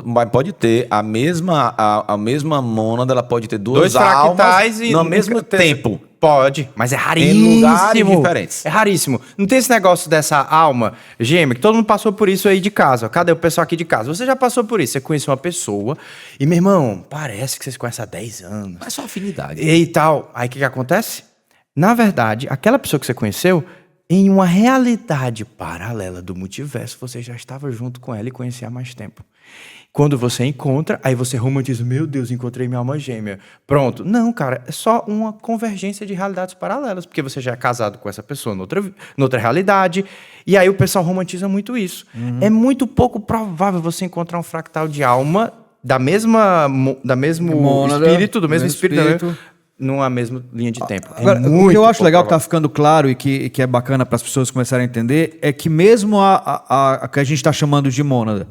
mas pode ter a mesma mônada, ela pode ter 2 2 almas fractais e no mesmo tempo. Pode, mas é Em raríssimo. lugares diferentes. É raríssimo. Não tem esse negócio dessa alma gêmea, que todo mundo passou por isso aí de casa. Cadê o pessoal aqui de casa? Você já passou por isso. Você conheceu uma pessoa e, meu irmão, parece que vocês conhecem há 10 anos. Mas só afinidade. E tal. Aí o que acontece? Na verdade, aquela pessoa que você conheceu, em uma realidade paralela do multiverso, você já estava junto com ela e conhecia há mais tempo. Quando você encontra, aí você romantiza, meu Deus, encontrei minha alma gêmea. Pronto. Não, cara, é só uma convergência de realidades paralelas, porque você já é casado com essa pessoa noutra realidade, e aí o pessoal romantiza muito isso. É muito pouco provável você encontrar um fractal de alma da mesmo Mônada, espírito, do mesmo mesmo espírito. Numa mesma linha de tempo. Agora, o que eu acho legal que tá ficando claro e que é bacana para as pessoas começarem a entender é que mesmo a que a gente está chamando de mônada,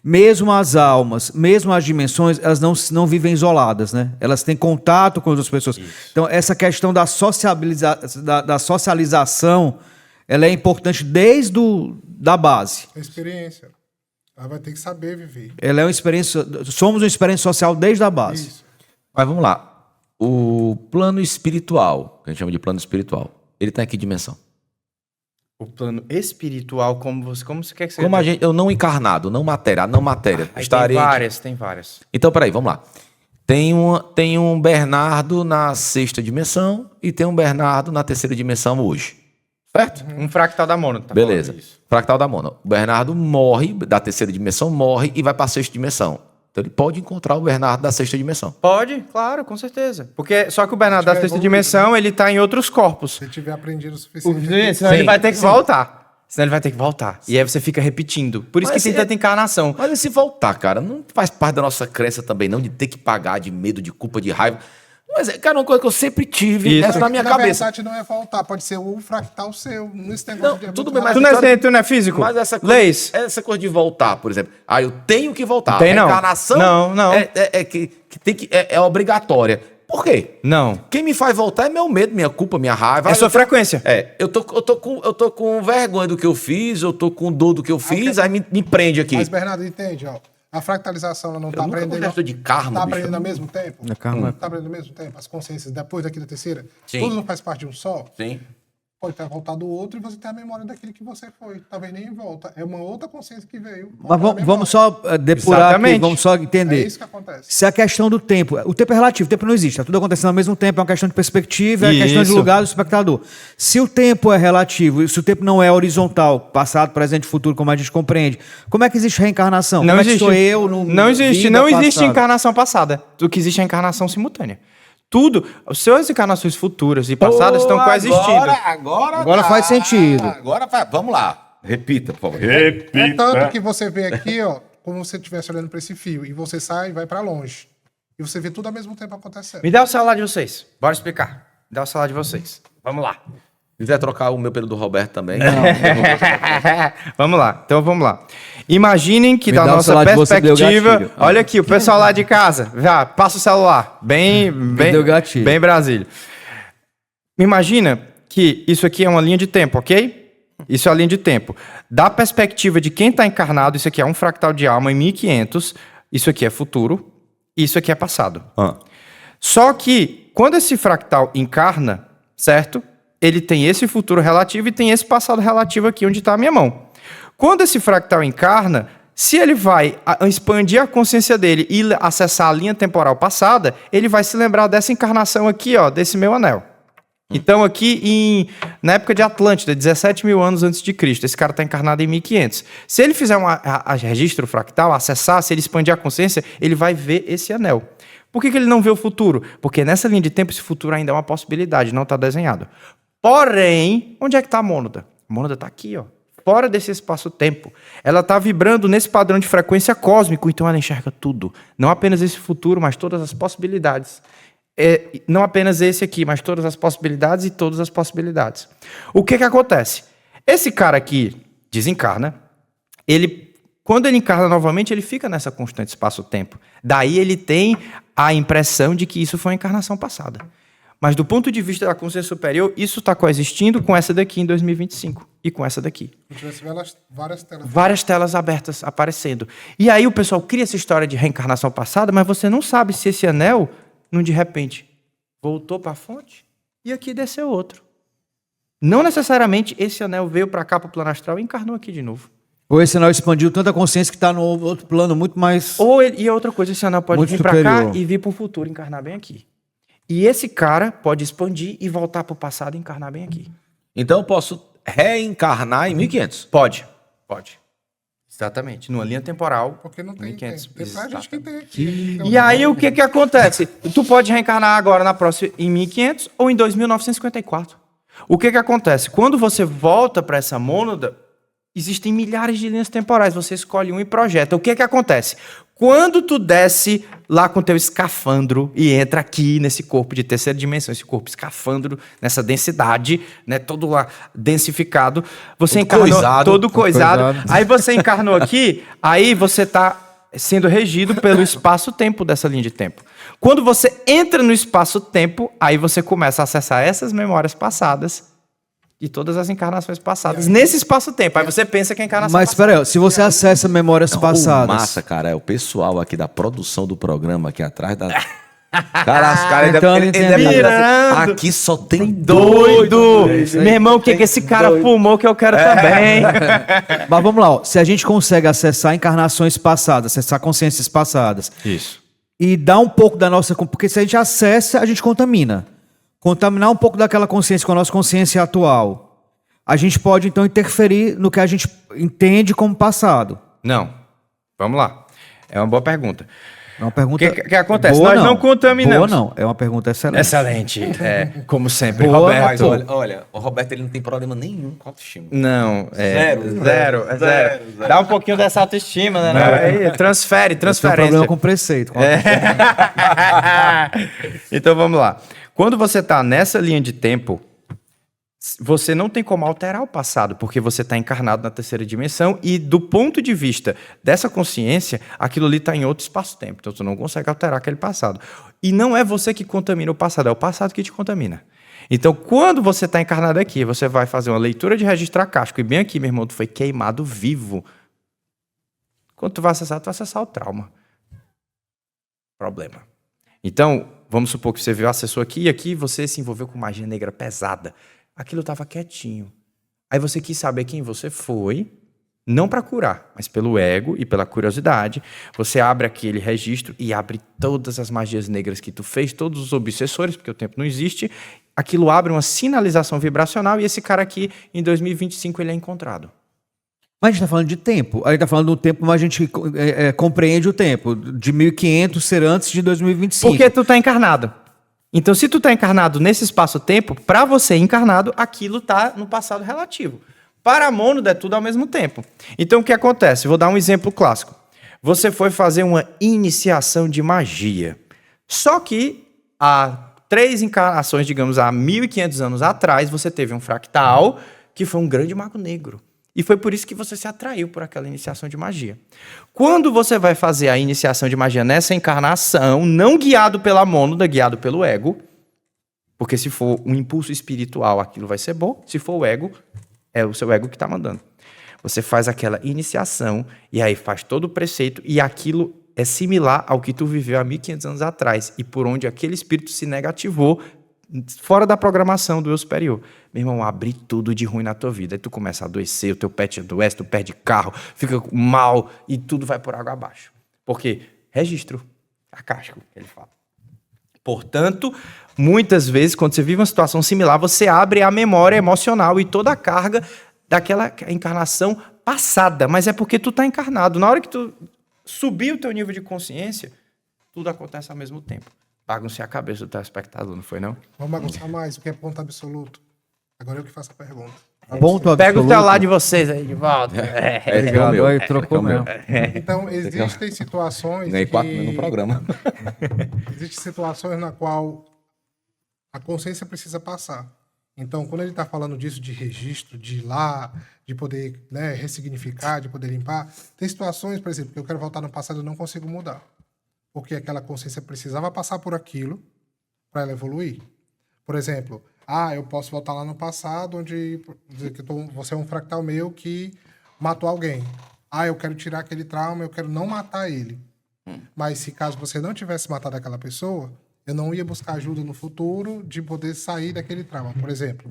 mesmo as almas, mesmo as dimensões, elas não vivem isoladas, né? Elas têm contato com outras pessoas. Isso. Então, essa questão da socialização, ela é importante desde da base. A experiência. Ela vai ter que saber viver. Ela é uma experiência... Somos uma experiência social desde a base. Isso. Mas vamos lá. O plano espiritual, que a gente chama de plano espiritual, ele tá em que dimensão? O plano espiritual, como você quer que seja? Como eu não encarnado, não matéria. Tem várias. Então, peraí, vamos lá. Tem um Bernardo na 6ª dimensão e tem um Bernardo na 3ª dimensão hoje. Certo? Um fractal da mônada. Beleza. Fractal da mônada. O Bernardo morre, da 3ª dimensão, morre e vai para a 6ª dimensão. Então ele pode encontrar o Bernardo da 6ª dimensão. Pode, claro, com certeza. Porque só que o Bernardo da 6ª dimensão, ele tá em outros corpos. Se ele tiver aprendido o suficiente. Senão ele vai ter que voltar. E aí você fica repetindo. Por isso Mas que tem tanta encarnação. Mas e se voltar, cara? Não faz parte da nossa crença também, não, de ter que pagar, de medo, de culpa, de raiva. Mas, cara, uma coisa que eu sempre tive, essa na minha cabeça. Na verdade, não é voltar, pode ser um fractal seu. Nesse negócio Não, de tudo bem, mas Tu não é físico? Mas essa coisa, Leis. essa coisa de voltar, por exemplo. Eu tenho que voltar. Tem, não. A reencarnação Não. é obrigatória. Por quê? Não. Quem me faz voltar é meu medo, minha culpa, minha raiva. É sua frequência. Eu tô com vergonha do que eu fiz, eu tô com dor do que eu fiz, aí me prende aqui. Mas, Bernardo, entende, ó. A fractalização, ela não tá nunca aprendendo... gosto de karma, Tá bicho. aprendendo ao mesmo tempo? É karma. Tá aprendendo ao mesmo tempo? As consciências, depois daqui da terceira? Sim. Tudo não faz parte de um só? Sim. Pode ter voltado o outro e você tem a memória daquele que você foi. Talvez nem volta. É uma outra consciência que veio. Mas vamos só depurar aqui, Exatamente. vamos só É entender. isso que acontece. Se a questão do tempo, o tempo é relativo, o tempo não existe, tá tudo acontecendo ao mesmo tempo, é uma questão de perspectiva, é uma questão de Isso. lugar do espectador. Se o tempo é relativo, se o tempo não é horizontal, passado, presente e futuro, como a gente compreende, como é que existe reencarnação? Não como existe. é que sou eu no Não existe. vida Não existe passada? encarnação passada. O que existe é encarnação simultânea. Tudo, as suas encarnações futuras e passadas estão coexistindo. Agora faz sentido. Vamos lá. Repita, por favor. É tanto que você vê aqui, ó, como se você estivesse olhando para esse fio, e você sai e vai para longe. E você vê tudo ao mesmo tempo acontecendo. Me dá o celular de vocês. Bora explicar. Me dá o celular de vocês. Vamos lá. Se quiser trocar o meu pelo do Roberto também. Vamos lá. Então vamos lá. Imaginem que Me da dá o nossa celular de você, deu perspectiva, gatilho. olha aqui, o pessoal lá de casa, já passa o celular. Bem deu gatilho. bem Brasília. Imagina que isso aqui é uma linha de tempo, ok? Isso é a linha de tempo. Da perspectiva de quem está encarnado, isso aqui é um fractal de alma em 1500, isso aqui é futuro, isso aqui é passado. Só que, quando esse fractal encarna, certo? Ele tem esse futuro relativo e tem esse passado relativo aqui, onde está a minha mão. Quando esse fractal encarna, se ele vai expandir a consciência dele e acessar a linha temporal passada, ele vai se lembrar dessa encarnação aqui, ó, desse meu anel. Então, aqui na época de Atlântida, 17 mil anos antes de Cristo, esse cara está encarnado em 1500. Se ele fizer um registro fractal, acessar, se ele expandir a consciência, ele vai ver esse anel. Por que ele não vê o futuro? Porque nessa linha de tempo, esse futuro ainda é uma possibilidade, não está desenhado. Porém, onde é que está a mônada? A mônada está aqui, ó, fora desse espaço-tempo. Ela está vibrando nesse padrão de frequência cósmico, então ela enxerga tudo. Não apenas esse futuro, mas todas as possibilidades. Não apenas esse aqui, mas todas as possibilidades e todas as possibilidades. O que acontece? Esse cara aqui desencarna, quando ele encarna novamente, ele fica nessa constante espaço-tempo. Daí ele tem a impressão de que isso foi uma encarnação passada. Mas do ponto de vista da consciência superior, isso está coexistindo com essa daqui em 2025 e com essa daqui. Se tivesse várias telas. Várias telas abertas aparecendo. E aí o pessoal cria essa história de reencarnação passada, mas você não sabe se esse anel, de repente, voltou para a fonte e aqui desceu outro. Não necessariamente esse anel veio para cá, para o plano astral, e encarnou aqui de novo. Ou esse anel expandiu tanta consciência que está no outro plano muito mais... E outra coisa, esse anel pode Muito vir para cá superior. e vir para o futuro, encarnar bem aqui. E esse cara pode expandir e voltar para o passado e encarnar bem aqui. Então eu posso reencarnar em 1500. Pode. Exatamente. Numa linha temporal. Porque não tem 1500. tempo. Tem pra gente que tem aqui. E aí o que acontece? Tu pode reencarnar agora na próxima em 1500 ou em 2954. O que acontece? Quando você volta para essa mônada, existem milhares de linhas temporais. Você escolhe um e projeta. O que acontece? Quando tu desce lá com teu escafandro e entra aqui nesse corpo de terceira dimensão, esse corpo escafandro, nessa densidade, né, todo lá densificado, você encarnou todo coisado. Aí você encarnou aqui, aí você está sendo regido pelo espaço-tempo dessa linha de tempo. Quando você entra no espaço-tempo, aí você começa a acessar essas memórias passadas e todas as encarnações passadas nesse espaço-tempo. Aí você pensa que é a encarnação Mas espera aí, se você acessa memórias passadas... Massa, cara, é o pessoal aqui da produção do programa aqui atrás da... Cara, os caras Tentando entender. Mirando. Aqui só tem doido! Meu irmão, o que esse cara fumou que eu quero também? Mas vamos lá, ó. Se a gente consegue acessar encarnações passadas, acessar consciências passadas... Isso. E dar um pouco da nossa... Porque se a gente acessa, a gente contamina. Contaminar um pouco daquela consciência com a nossa consciência atual. A gente pode, então, interferir no que a gente entende como passado. Não. Vamos lá. É uma boa pergunta. É uma pergunta... O que acontece? Boa, Nós não contaminamos. Boa não, é uma pergunta excelente. Excelente. Como sempre, Boa, Mas Roberto. olha, o Roberto ele não tem problema nenhum com autoestima. Não, Zero. zero. Dá um pouquinho dessa autoestima, né? Aí, transfere, Tem um transferência. problema com preceito. Então vamos lá. Quando você está nessa linha de tempo, Você não tem como alterar o passado, porque você está encarnado na terceira dimensão e, do ponto de vista dessa consciência, aquilo ali está em outro espaço-tempo. Então, você não consegue alterar aquele passado. E não é você que contamina o passado, é o passado que te contamina. Então, quando você está encarnado aqui, você vai fazer uma leitura de registro acástico, e bem aqui, meu irmão, tu foi queimado vivo. Quando tu vai acessar o trauma. Problema. Então, vamos supor que você viu, acessou aqui, e aqui você se envolveu com magia negra pesada. Aquilo estava quietinho. Aí você quis saber quem você foi, não para curar, mas pelo ego e pela curiosidade. Você abre aquele registro e abre todas as magias negras que tu fez, todos os obsessores, porque o tempo não existe. Aquilo abre uma sinalização vibracional e esse cara aqui, em 2025, ele é encontrado. Mas a gente está falando de tempo. A gente está falando do tempo, mas a gente compreende o tempo. De 1500 ser antes de 2025. Porque tu tá encarnado. Então, se tu tá encarnado nesse espaço-tempo, para você encarnado, aquilo tá no passado relativo. Para a mônada é tudo ao mesmo tempo. Então, o que acontece? Vou dar um exemplo clássico. Você foi fazer uma iniciação de magia. Só que há 3 encarnações, digamos, há 1500 anos atrás, você teve um fractal que foi um grande mago negro. E foi por isso que você se atraiu por aquela iniciação de magia. Quando você vai fazer a iniciação de magia nessa encarnação, não guiado pela mônada, guiado pelo ego, porque se for um impulso espiritual, aquilo vai ser bom. Se for o ego, é o seu ego que está mandando. Você faz aquela iniciação e aí faz todo o preceito e aquilo é similar ao que tu viveu há 1500 anos atrás e por onde aquele espírito se negativou fora da programação do eu superior. Meu irmão, abrir tudo de ruim na tua vida. Aí tu começa a adoecer, o teu pet adoece, tu perde carro, fica mal e tudo vai por água abaixo. Porque registro acástico, ele fala. Portanto, muitas vezes, quando você vive uma situação similar, você abre a memória emocional e toda a carga daquela encarnação passada. Mas é porque tu tá encarnado. Na hora que tu subir o teu nível de consciência, tudo acontece ao mesmo tempo. Baguncei a cabeça do telespectador, não foi, não? Vamos bagunçar mais, o que é ponto absoluto? Agora eu que faço a pergunta. Ponto absoluto. Pega o celular de vocês aí de volta. Obrigado, aí trocou mesmo. Então, existem situações Ganhei 4 que... mil no programa. Existem situações na qual a consciência precisa passar. Então, quando ele está falando disso de registro, de ir lá, de poder, né, ressignificar, de poder limpar, tem situações, por exemplo, que eu quero voltar no passado e não consigo mudar. Porque aquela consciência precisava passar por aquilo para ela evoluir. Por exemplo, eu posso voltar lá no passado, onde você é um fractal meu que matou alguém. Eu quero tirar aquele trauma, eu quero não matar ele. Mas se caso você não tivesse matado aquela pessoa, eu não ia buscar ajuda no futuro de poder sair daquele trauma, por exemplo.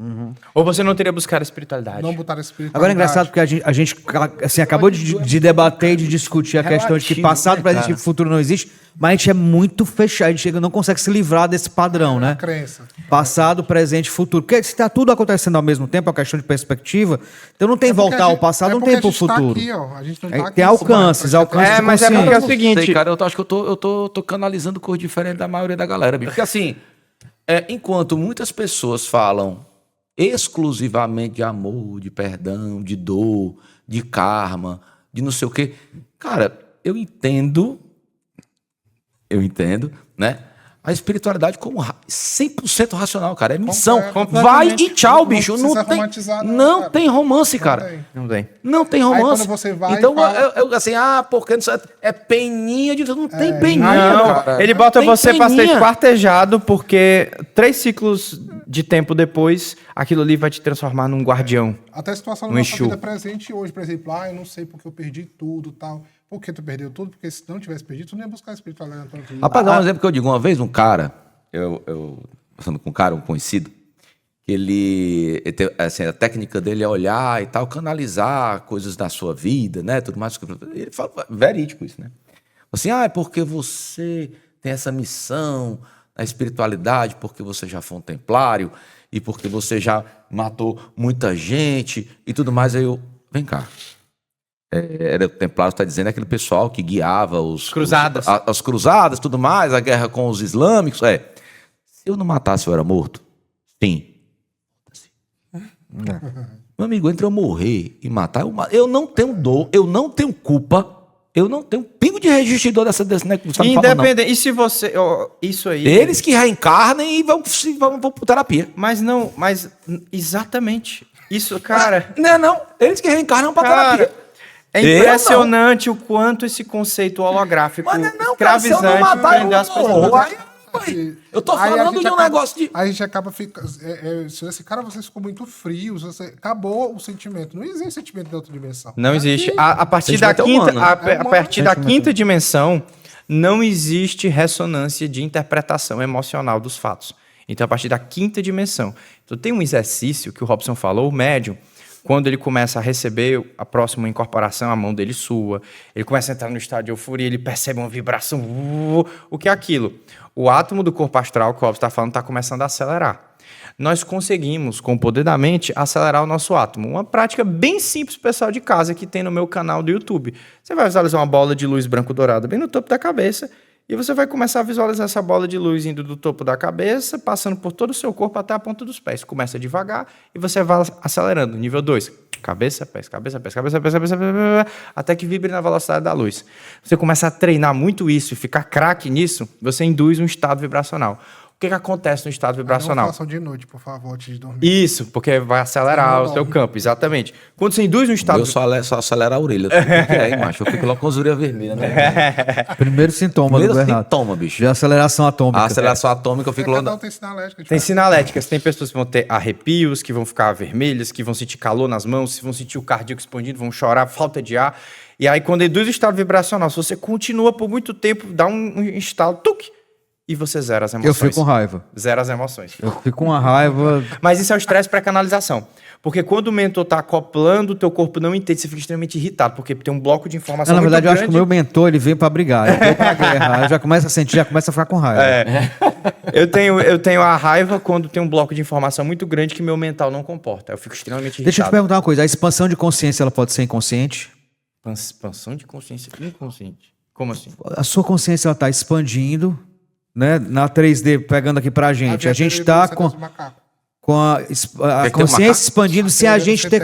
Ou você não teria buscado a espiritualidade. Não botar a espiritualidade. Agora é engraçado porque a gente assim, acabou de debater e de discutir a questão de que passado, presente e futuro não existe, mas a gente é muito fechado, a gente não consegue se livrar desse padrão, né? Crença. Passado, presente e futuro. Porque se está tudo acontecendo ao mesmo tempo, é uma questão de perspectiva, então não tem voltar ao passado, não tem pro futuro. Aqui, ó. A gente não tá aqui Tem alcances de mas é porque é o seguinte... Sei, cara, eu acho que eu tô canalizando cor diferente da maioria da galera, bicho. Porque assim, enquanto muitas pessoas falam exclusivamente de amor, de perdão, de dor, de karma, de não sei o quê, cara, eu entendo, né? A espiritualidade como 100% racional, cara. É missão. Vai e tchau, bicho. Não tem romance, cara. Não tem romance. Aí quando você vai então, fala... assim, porque é peninha de... Não tem peninha, Não, cara. ele bota Tem você pra ser peninha. esquartejado porque 3 ciclos de tempo depois, aquilo ali vai te transformar num guardião. Até a situação Um da nossa Exu. vida presente hoje, por exemplo, eu não sei porque eu perdi tudo e tal. Por que tu perdeu tudo? Porque se não tivesse perdido, tu não ia buscar a espiritualidade na tua vida. Rapaz, dá um exemplo que eu digo. Uma vez um cara, eu passando com um cara, um conhecido, que ele assim, a técnica dele é olhar e tal, canalizar coisas da sua vida, né? Tudo mais. Ele fala, verídico isso, né? Assim, é porque você tem essa missão na espiritualidade, porque você já foi um templário e porque você já matou muita gente e tudo mais. Aí eu, vem cá. Era o templário, está dizendo, aquele pessoal que guiava os Cruzadas. As cruzadas, tudo mais, a guerra com os islâmicos. Se eu não matasse, eu era morto? Sim. Meu amigo, entre eu morrer e matar, eu não tenho dor, eu não tenho culpa Eu não tenho um pingo de registro de dor desse né, que você tá me falando, não. Independente. E se você. Isso aí. Eles que reencarnem e vão por terapia. Mas não, mas exatamente. Isso, cara. Não. Eles que reencarnam pra Cara, terapia. é impressionante o quanto esse conceito holográfico Mas não, cara, se eu não escravizante matar, prende as eu pessoas. morro. Eu tô Aí a falando gente de um acaba- negócio de... Aí a gente acaba ficando. Se esse cara, você ficou muito frio, acabou o sentimento. Não existe sentimento de outra dimensão. Não existe. A partir da Sentimento é quinta, humano, né? a partir da quinta dimensão, não existe ressonância de interpretação emocional dos fatos. Então, a partir da quinta dimensão. Então, tem um exercício que o Robson falou, o médium, quando ele começa a receber a próxima incorporação, a mão dele sua, ele começa a entrar no estado de euforia, ele percebe uma vibração. O que é aquilo? O átomo do corpo astral que o Robson está falando está começando a acelerar. Nós conseguimos, com o poder da mente, acelerar o nosso átomo. Uma prática bem simples, pessoal de casa, que tem no meu canal do YouTube. Você vai visualizar uma bola de luz branco-dourada bem no topo da cabeça e você vai começar a visualizar essa bola de luz indo do topo da cabeça, passando por todo o seu corpo até a ponta dos pés. Começa devagar e você vai acelerando. Nível 2, cabeça, pés, cabeça, pés, cabeça, pés, cabeça, pés, até que vibre na velocidade da luz. Você começa a treinar muito isso e ficar craque nisso, você induz um estado vibracional. O que acontece no estado vibracional? Não façam de noite, por favor, antes de dormir. Isso, porque vai acelerar o seu campo, exatamente. Quando você induz um estado... Eu só acelero a orelha. O que é, hein, macho? Eu fico logo com as orelhas vermelhas, né? Primeiro sintoma Primeiro do Bernardo. sintoma, bicho. De aceleração atômica. A aceleração atômica, eu fico Cada logo... um tem sinalética. Tem sinaléticas, tem pessoas que vão ter arrepios, que vão ficar vermelhas, que vão sentir calor nas mãos, vão sentir o cardíaco expandindo, vão chorar, falta de ar. E aí, quando induz o estado vibracional, se você continua por muito tempo, dá um estalo, tuc, e você zera as emoções. Eu fico com raiva. Zera as emoções. Eu fico com uma raiva. Mas isso é o estresse pré-canalização. Porque quando o mentor está acoplando, o teu corpo não entende, você fica extremamente irritado, porque tem um bloco de informação Na muito verdade, eu acho grande. que o meu mentor, ele veio pra brigar. Ele veio pra guerra. Eu já começo a sentir, já começo a ficar com raiva. Eu tenho a raiva quando tem um bloco de informação muito grande que meu mental não comporta. Eu fico extremamente irritado. Deixa eu te perguntar uma coisa. A expansão de consciência, ela pode ser inconsciente? Expansão de consciência inconsciente. Como assim? A sua consciência, ela tá expandindo, né? Na 3D, pegando aqui pra gente. A gente tá com a Quer ter um consciência macaco? expandindo sem a gente ter...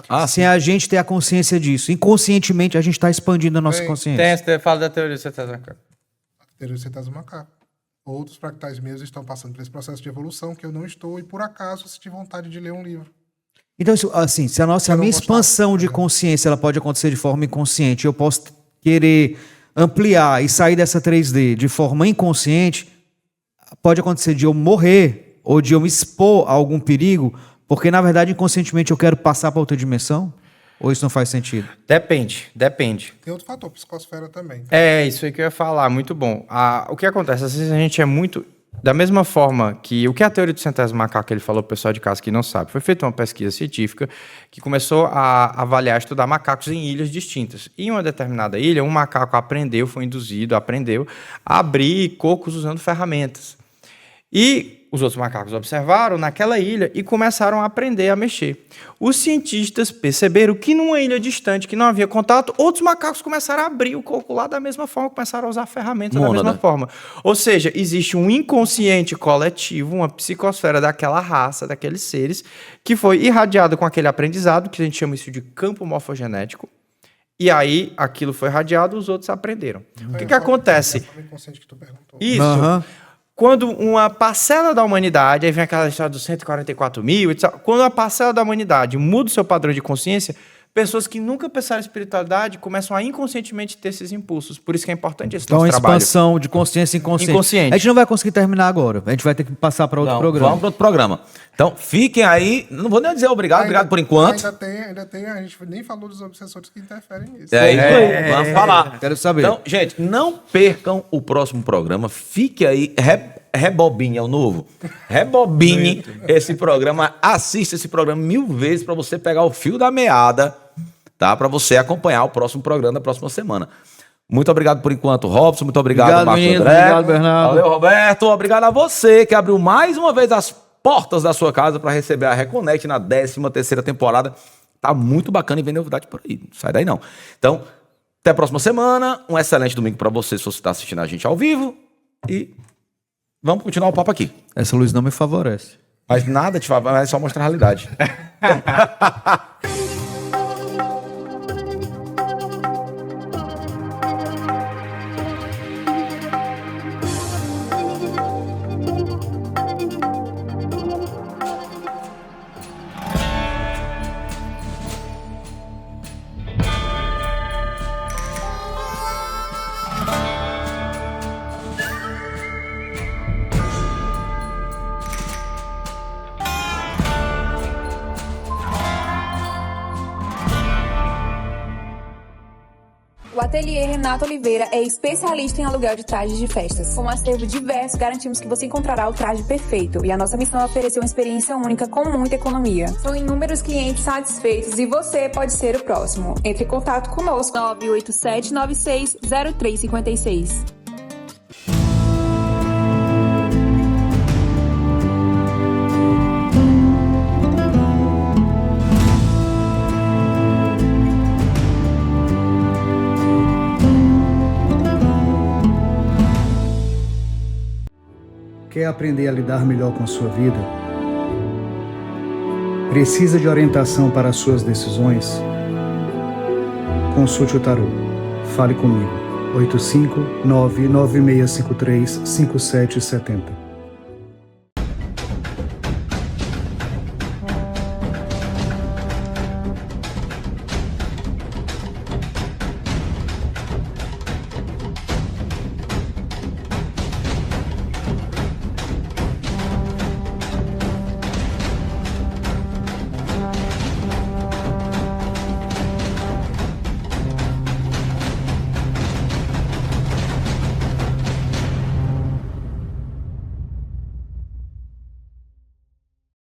Ah, sem a gente ter a consciência disso. Inconscientemente, a gente está expandindo a nossa consciência. Fala da teoria do cetésio macaco. teoria do cetésio macaco. Outros fractais meus estão passando por esse processo de evolução que eu não estou e, por acaso, senti vontade de ler um livro. Então, assim, se a minha expansão de consciência ela pode acontecer de forma inconsciente, eu posso querer ampliar e sair dessa 3D de forma inconsciente, pode acontecer de eu morrer ou de eu me expor a algum perigo, porque, na verdade, inconscientemente eu quero passar para outra dimensão? Ou isso não faz sentido? Depende. Tem outro fator, psicosfera também. É, isso aí que eu ia falar, muito bom. O que acontece? Às vezes a gente é muito... Da mesma forma que... O que é a teoria do centésimo macaco que ele falou pro pessoal de casa que não sabe? Foi feita uma pesquisa científica que começou a avaliar, estudar macacos em ilhas distintas. E em uma determinada ilha, um macaco aprendeu a abrir cocos usando ferramentas. E os outros macacos observaram naquela ilha e começaram a aprender a mexer. Os cientistas perceberam que numa ilha distante, que não havia contato, outros macacos começaram a abrir o coco lá da mesma forma, começaram a usar ferramentas da mesma forma. Ou seja, existe um inconsciente coletivo, uma psicosfera daquela raça, daqueles seres, que foi irradiado com aquele aprendizado, que a gente chama isso de campo morfogenético, e aí aquilo foi irradiado, os outros aprenderam. O que acontece? Isso. Quando uma parcela da humanidade, aí vem aquela história dos 144 mil, etc. Quando uma parcela da humanidade muda o seu padrão de consciência, pessoas que nunca pensaram em espiritualidade começam a inconscientemente ter esses impulsos. Por isso que é importante esse nosso trabalho. Então, a expansão de consciência inconsciente. A gente não vai conseguir terminar agora. A gente vai ter que passar para outro programa. Vamos para outro programa. Então, fiquem aí. Não vou nem dizer obrigado por enquanto. Ainda tem, a gente nem falou dos obsessores que interferem nisso. É isso aí. Vamos falar. Quero saber. Então, gente, não percam o próximo programa. Fique aí. Rebobine é o novo. Rebobine esse programa. Assista esse programa 1000 vezes para você pegar o fio da meada, tá? Para você acompanhar o próximo programa da próxima semana. Muito obrigado por enquanto, Robson. Muito obrigado, Marcos André. Obrigado, Bernardo. Valeu, Roberto. Obrigado a você que abriu mais uma vez as portas da sua casa para receber a Reconnect na 13ª temporada. Tá muito bacana e vem novidade por aí. Não sai daí não. Então, até a próxima semana. Um excelente domingo para você se você está assistindo a gente ao vivo. E vamos continuar o papo aqui. Essa luz não me favorece. Mas nada te favorece, é só mostrar a realidade. O Ateliê Renato Oliveira é especialista em aluguel de trajes de festas. Com um acervo diverso, garantimos que você encontrará o traje perfeito. E a nossa missão é oferecer uma experiência única com muita economia. São inúmeros clientes satisfeitos e você pode ser o próximo. Entre em contato conosco 987960356. Quer aprender a lidar melhor com a sua vida? Precisa de orientação para as suas decisões? Consulte o tarô. Fale comigo. 859-9653-5770.